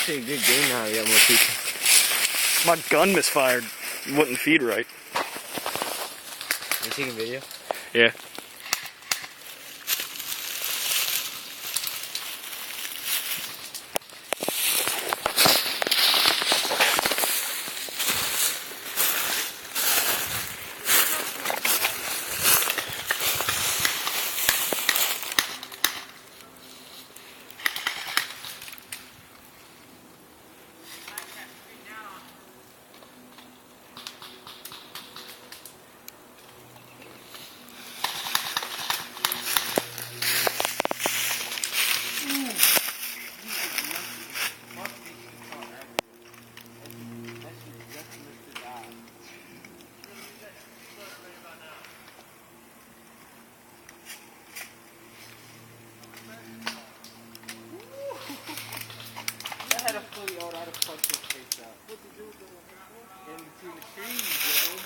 actually a good game now. We got more people. My gun misfired. Wouldn't feed right. You taking video? Yeah. I had a fully out, I'd have punched his face out. What the dude in between the trees, yo?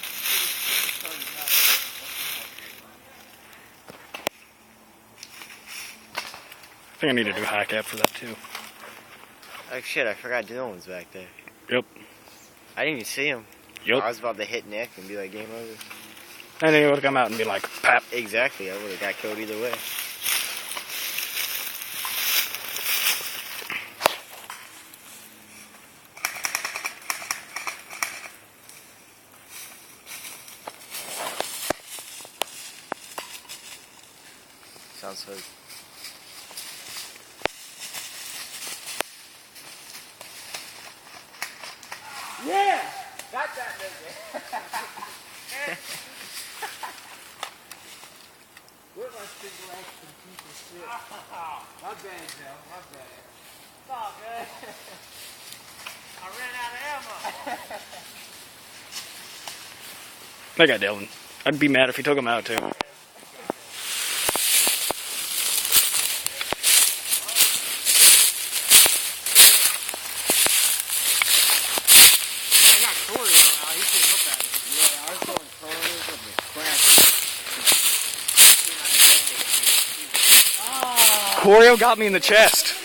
I think I need to do a high cap for that too. Oh shit, I forgot Dylan was back there. Yep. I didn't even see him. Yep. I was about to hit Nick and be like, game over. And then he would have come out and be like, pap. Exactly, I would have got killed either way. Sounds so. Yeah! Got that nigga! Where's my single action piece of shit? My bad, Joe. My bad. Stop, man. I ran out of ammo. I got Dylan. I'd be mad if he took him out too. Corio got me in the chest.